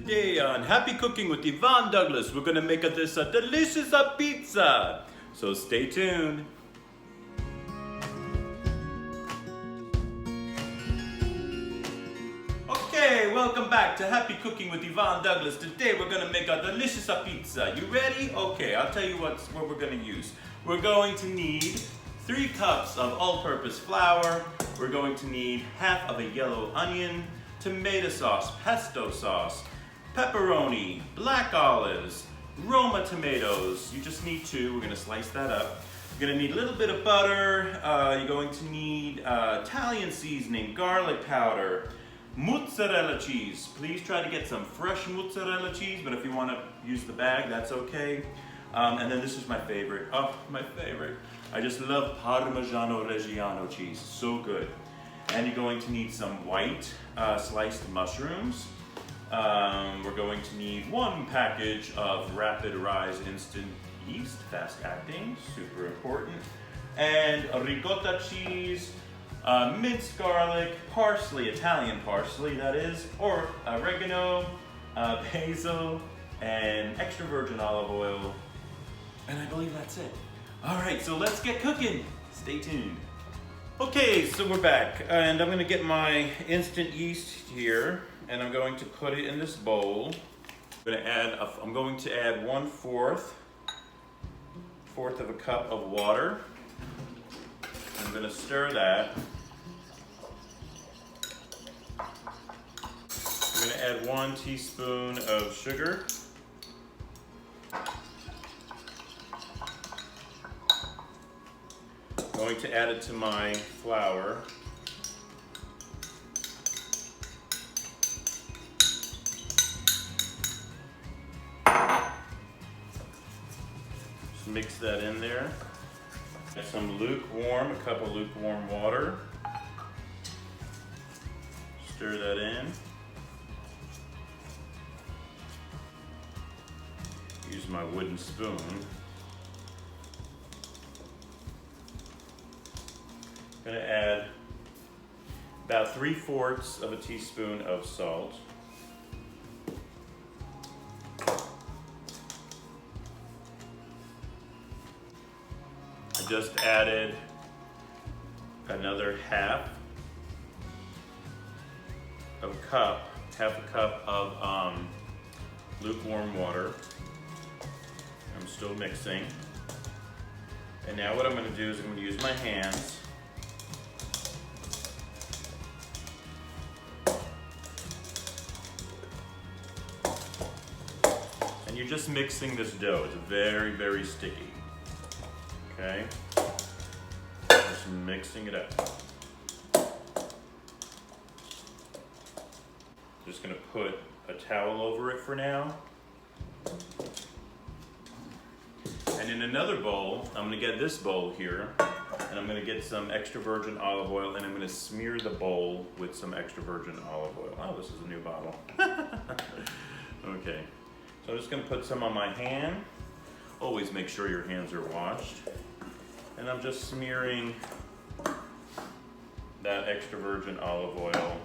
Today on Happy Cooking with Yvonne Douglas, we're gonna make this a delicious pizza. So stay tuned. Okay, welcome back to Happy Cooking with Yvonne Douglas. Today we're gonna make a delicious pizza. You ready? Okay, I'll tell you what we're gonna use. We're going to need 3 cups of all-purpose flour. We're going to need half of a yellow onion, tomato sauce, pesto sauce, pepperoni, black olives, Roma tomatoes. You just need 2. We're gonna slice that up. You're gonna need a little bit of butter. You're going to need Italian seasoning, garlic powder, mozzarella cheese. Please try to get some fresh mozzarella cheese, but if you wanna use the bag, that's okay. And then this is my favorite. Oh, my favorite. I just love Parmigiano Reggiano cheese, so good. And you're going to need some white sliced mushrooms. We're going to need 1 package of Rapid Rise Instant Yeast, fast acting, super important. And ricotta cheese, minced garlic, parsley, Italian parsley that is, or oregano, basil, and extra virgin olive oil. And I believe that's it. All right, so let's get cooking. Stay tuned. Okay, so we're back, and I'm gonna get my instant yeast here, and I'm going to put it in this bowl. I'm going to add 1/4 of a cup of water. I'm gonna stir that. I'm gonna add 1 teaspoon of sugar. I'm going to add it to my flour. Just mix that in there. Add some a cup of lukewarm water. Stir that in. Use my wooden spoon. I'm going to add about 3/4 of a teaspoon of salt. I just added another half a cup of lukewarm water. I'm still mixing. And now what I'm going to do is I'm going to use my hands. You're just mixing this dough. It's very, very sticky. Okay? Just mixing it up. Just gonna put a towel over it for now. And in another bowl, I'm gonna get this bowl here, and I'm gonna get some extra virgin olive oil, and I'm gonna smear the bowl with some extra virgin olive oil. Oh, this is a new bottle. Okay. So I'm just going to put some on my hand. Always make sure your hands are washed. And I'm just smearing that extra virgin olive oil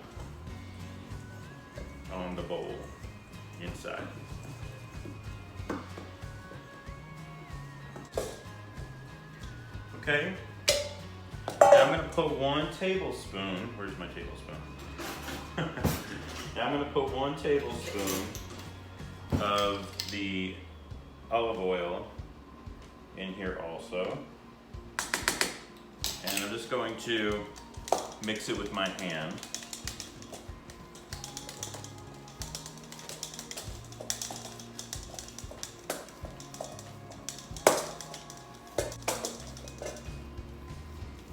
on the bowl inside. Okay. Now I'm going to put 1 tablespoon. Where's my tablespoon? Now I'm going to put 1 tablespoon of the olive oil in here also. And I'm just going to mix it with my hand.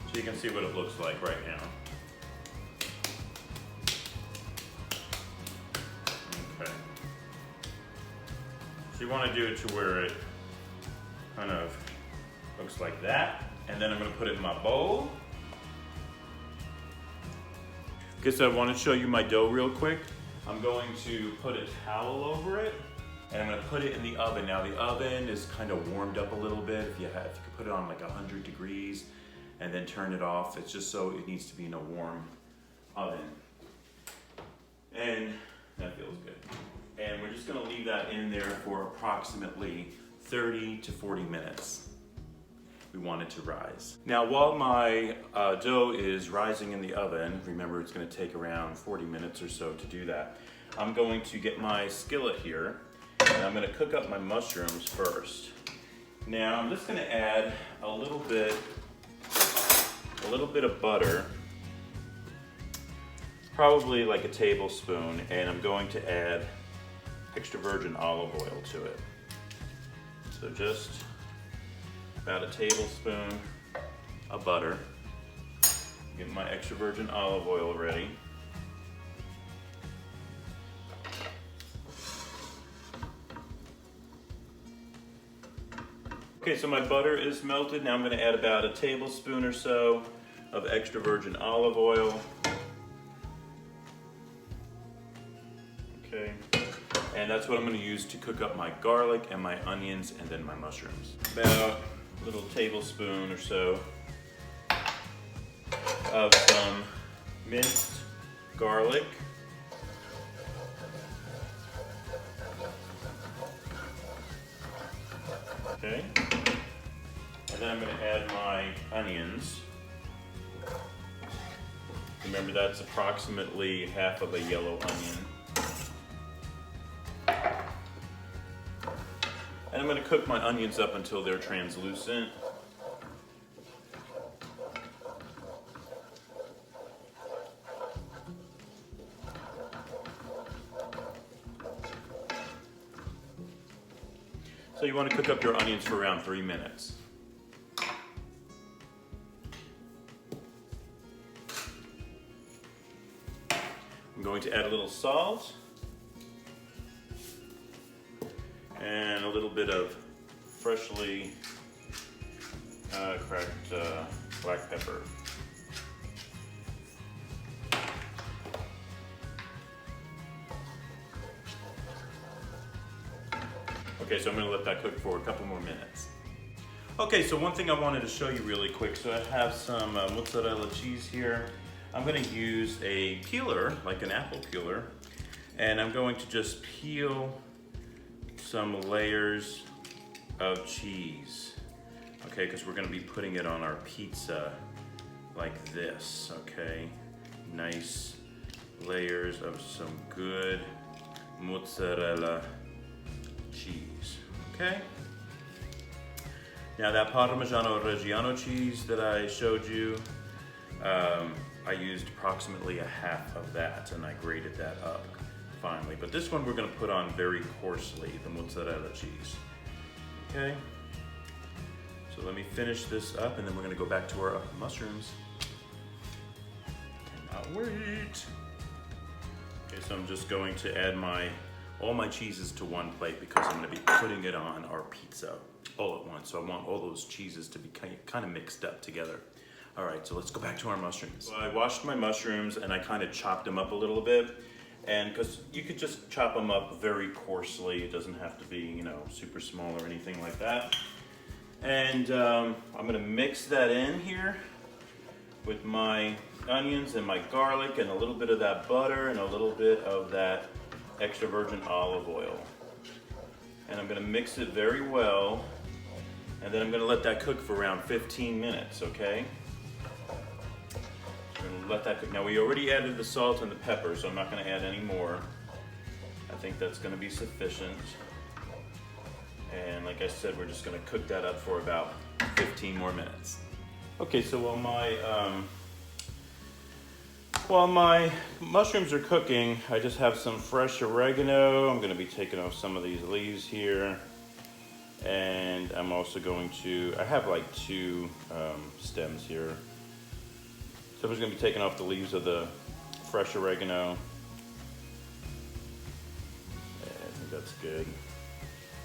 So you can see what it looks like right now. So you want to do it to where it kind of looks like that. And then I'm going to put it in my bowl. Okay, so I want to show you my dough real quick. I'm going to put a towel over it, and I'm going to put it in the oven. Now the oven is kind of warmed up a little bit. If you could put it on like 100 degrees and then turn it off. It's just so it needs to be in a warm oven. And that feels good. And we're just gonna leave that in there for approximately 30 to 40 minutes. We want it to rise. Now, while my dough is rising in the oven, remember it's gonna take around 40 minutes or so to do that, I'm going to get my skillet here, and I'm gonna cook up my mushrooms first. Now, I'm just gonna add a little bit of butter, probably like a tablespoon, and I'm going to add extra virgin olive oil to it. So just about a tablespoon of butter. Get my extra virgin olive oil ready. Okay, so my butter is melted. Now I'm going to add about a tablespoon or so of extra virgin olive oil. Okay, and that's what I'm going to use to cook up my garlic and my onions and then my mushrooms. About a little tablespoon or so of some minced garlic. Okay, and then I'm going to add my onions. Remember, that's approximately half of a yellow onion. And I'm going to cook my onions up until they're translucent. So you want to cook up your onions for around 3 minutes. I'm going to add a little salt and a little bit of freshly cracked black pepper. Okay, so I'm going to let that cook for a couple more minutes. Okay, so one thing I wanted to show you really quick. So I have some mozzarella cheese here. I'm going to use a peeler, like an apple peeler, and I'm going to just peel some layers of cheese. Okay, because we're going to be putting it on our pizza like this, okay? Nice layers of some good mozzarella cheese, okay? Now that Parmigiano Reggiano cheese that I showed you, I used approximately a half of that and I grated that up finely. But this one we're gonna put on very coarsely, the mozzarella cheese, okay? So let me finish this up and then we're gonna go back to our mushrooms. Cannot wait. Okay, so I'm just going to add all my cheeses to one plate because I'm going to be putting it on our pizza all at once. So I want all those cheeses to be kind of mixed up together. All right, so let's go back to our mushrooms. So I washed my mushrooms and I kind of chopped them up a little bit. And because you could just chop them up very coarsely. It doesn't have to be, you know, super small or anything like that. And I'm going to mix that in here with my onions and my garlic and a little bit of that butter and a little bit of that extra virgin olive oil. And I'm going to mix it very well, and then I'm going to let that cook for around 15 minutes, okay? I'm going to let that cook. Now we already added the salt and the pepper, so I'm not going to add any more. I think that's going to be sufficient. And like I said, we're just going to cook that up for about 15 more minutes. Okay, so while my mushrooms are cooking, I just have some fresh oregano. I'm going to be taking off some of these leaves here. And I'm also going to, I have like 2 stems here. So I'm just going to be taking off the leaves of the fresh oregano. I think that's good.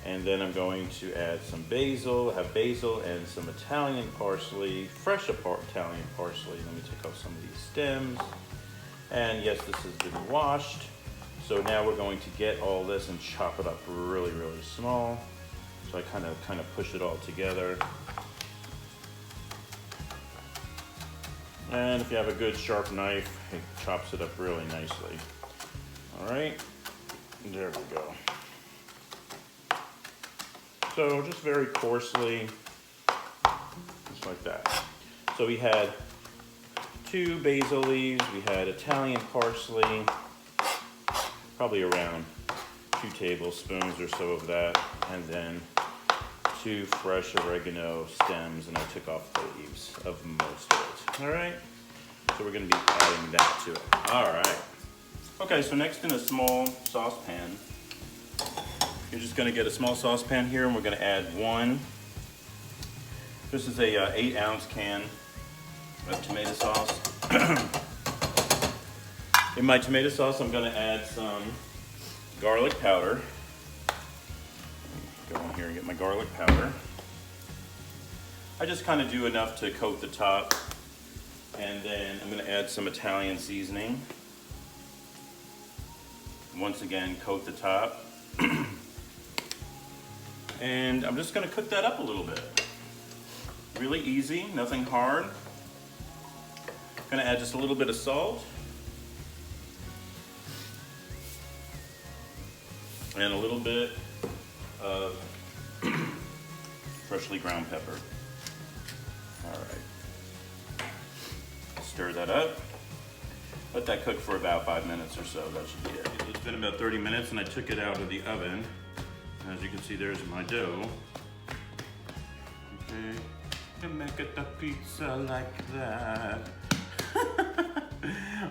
And then I'm going to add some basil. I have basil and some Italian parsley, fresh Italian parsley. Let me take off some of these stems. And yes, this has been washed. So now we're going to get all this and chop it up really, really small. So I kind of push it all together. And if you have a good sharp knife, it chops it up really nicely. All right. There we go. So just very coarsely, just like that. So we had 2 basil leaves, we had Italian parsley, probably around 2 tablespoons or so of that, and then 2 fresh oregano stems, and I took off the leaves of most of it. All right, so we're gonna be adding that to it. All right. Okay, so next in a small saucepan, you're just gonna get a small saucepan here, and we're gonna add this is a 8-ounce can of tomato sauce. In my tomato sauce, I'm gonna add some garlic powder. Go in here and get my garlic powder. I just kind of do enough to coat the top, and then I'm gonna add some Italian seasoning. Once again, coat the top. And I'm just gonna cook that up a little bit. Really easy, nothing hard. Gonna add just a little bit of salt. And a little bit of freshly ground pepper. All right. Stir that up. Let that cook for about 5 minutes or so. That should be it. It's been about 30 minutes and I took it out of the oven. As you can see, there's my dough. Okay. And make it the pizza like that.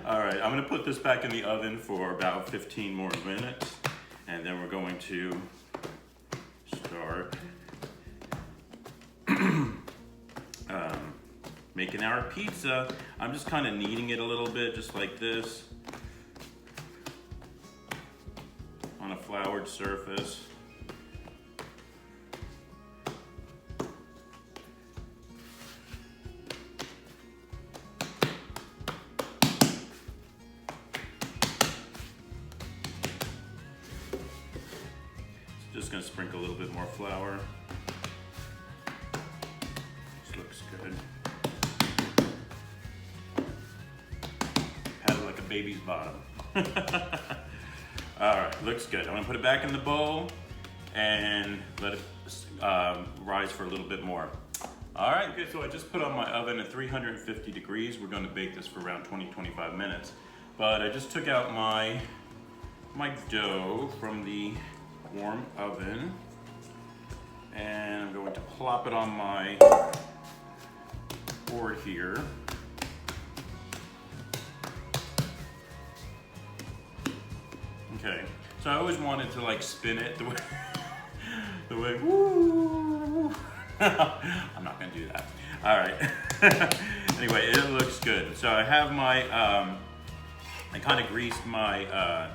All right, I'm gonna put this back in the oven for about 15 more minutes. And then we're going to start making our pizza. I'm just kind of kneading it a little bit, just like this, on a floured surface. Just gonna sprinkle a little bit more flour. This looks good. Pat it like a baby's bottom. All right, looks good. I'm gonna put it back in the bowl and let it rise for a little bit more. All right, okay, so I just put on my oven at 350 degrees. We're gonna bake this for around 20-25 minutes. But I just took out my dough from the warm oven, and I'm going to plop it on my board here. Okay, so I always wanted to like spin it the way woo. I'm not gonna do that. All right. Anyway, it looks good. So I have my I kind of greased my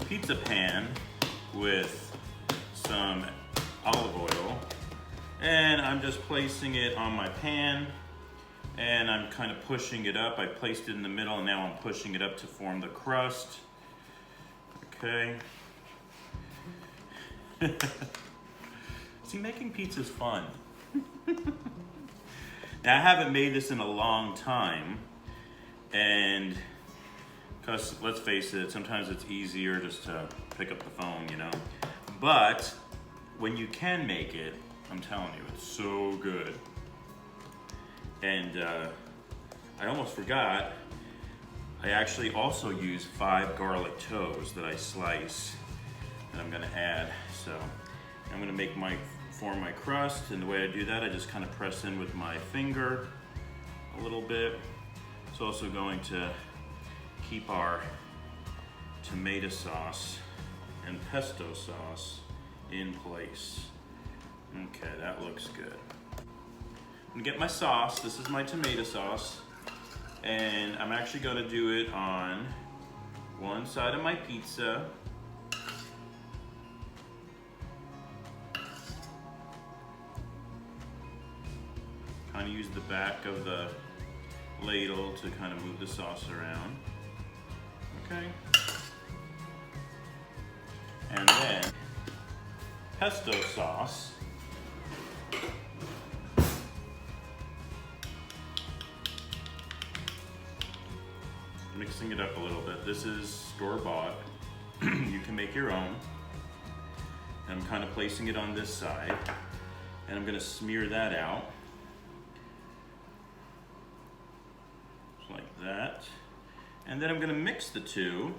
pizza pan with some olive oil, and I'm just placing it on my pan, and I'm kind of pushing it up. I placed it in the middle, and now I'm pushing it up to form the crust. Okay. See, making pizza's fun. Now, I haven't made this in a long time, and because let's face it, sometimes it's easier just to pick up the phone, you know. But when you can make it, I'm telling you, it's so good. And I almost forgot, I actually also use 5 garlic toes that I slice that I'm gonna add. So I'm gonna form my crust, and the way I do that, I just kind of press in with my finger a little bit. It's also going to keep our tomato sauce and pesto sauce in place. Okay, that looks good. I'm gonna get my sauce. This is my tomato sauce, and I'm actually gonna do it on one side of my pizza. Kind of use the back of the ladle to kind of move the sauce around. Okay. And then pesto sauce. Mixing it up a little bit. This is store-bought. you can make your own. And I'm kind of placing it on this side. And I'm gonna smear that out. Just like that. And then I'm gonna mix the two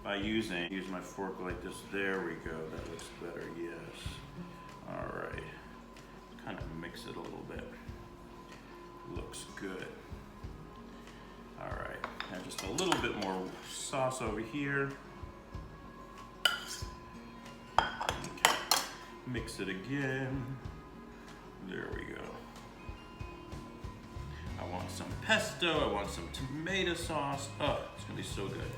by use my fork like this. There we go, that looks better, yes. All right, kind of mix it a little bit. Looks good. All right, and just a little bit more sauce over here. Okay. Mix it again. There we go. I want some pesto, I want some tomato sauce. Oh, it's gonna be so good.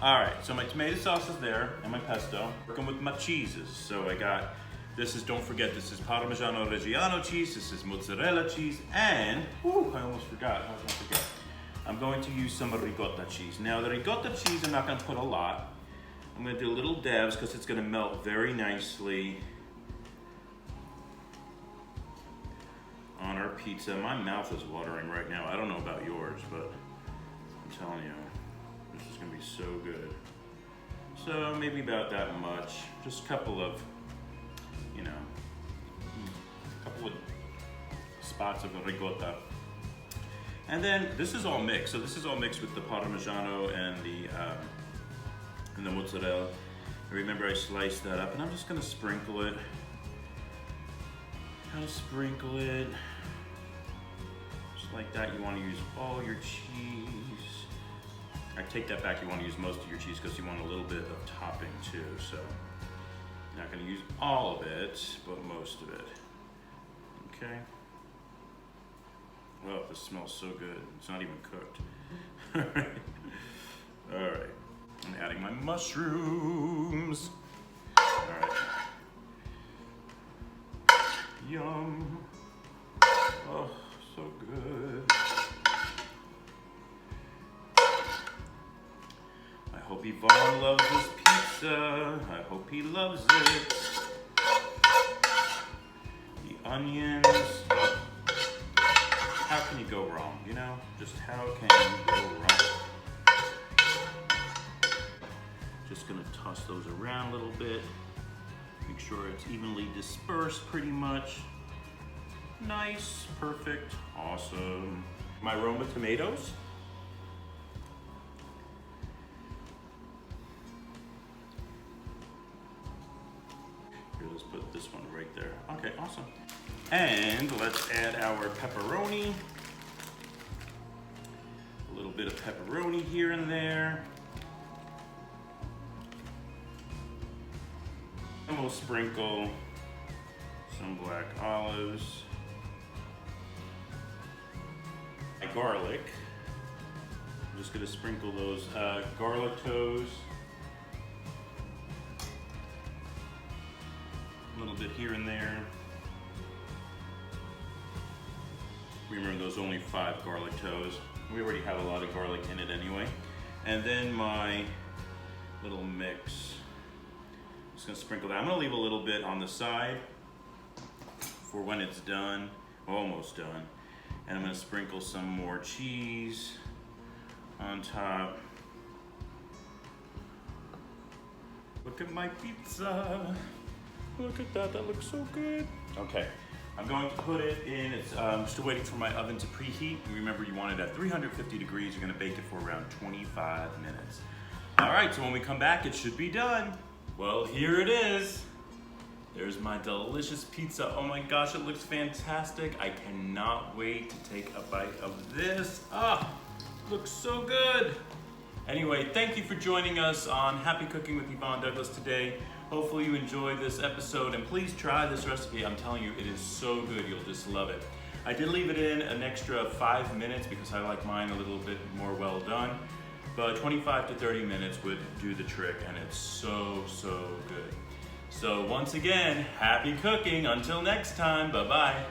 All right, so my tomato sauce is there and my pesto. Working with my cheeses. So I got, this is, don't forget, this is Parmigiano Reggiano cheese, this is mozzarella cheese, and, I almost forgot, how was I gonna forget? I'm going to use some ricotta cheese. Now the ricotta cheese, I'm not gonna put a lot. I'm gonna do little dabs because it's gonna melt very nicely on our pizza. My mouth is watering right now. I don't know about yours, but I'm telling you, this is gonna be so good. So maybe about that much. Just a couple of, you know, a couple of spots of ricotta. And then this is all mixed. So this is all mixed with the Parmigiano and the mozzarella. Remember, I sliced that up, and I'm just gonna sprinkle it. Kind of sprinkle it. Just like that. You want to use all your cheese. I take that back. You want to use most of your cheese because you want a little bit of topping too. So you're not gonna use all of it, but most of it. Okay. Oh, this smells so good. It's not even cooked. All right. I'm adding my mushrooms. All right. Yum. Oh, so good. I hope Yvonne loves this pizza. I hope he loves it. The onions. How can you go wrong, you know? Just how can you go wrong? Just gonna toss those around a little bit. Make sure it's evenly dispersed pretty much. Nice, perfect, awesome. My Roma tomatoes. Here, let's put this one right there. Okay, awesome. And let's add our pepperoni. A little bit of pepperoni here and there. And we'll sprinkle some black olives. My garlic. I'm just gonna sprinkle those garlic toes. A little bit here and there. Remember, those only 5 garlic toes. We already have a lot of garlic in it anyway. And then my little mix. Just gonna sprinkle that. I'm gonna leave a little bit on the side for when it's done, almost done. And I'm gonna sprinkle some more cheese on top. Look at my pizza. Look at that, that looks so good. Okay, I'm going to put it in, I'm still waiting for my oven to preheat. Remember, you want it at 350 degrees. You're gonna bake it for around 25 minutes. All right, so when we come back, it should be done. Well, here it is. There's my delicious pizza. Oh my gosh, it looks fantastic. I cannot wait to take a bite of this. Ah, looks so good. Anyway, thank you for joining us on Happy Cooking with Yvonne Douglas today. Hopefully you enjoyed this episode, and please try this recipe. I'm telling you, it is so good, you'll just love it. I did leave it in an extra 5 minutes because I like mine a little bit more well done, but 25 to 30 minutes would do the trick, and it's so, so good. So once again, happy cooking. Until next time, bye-bye.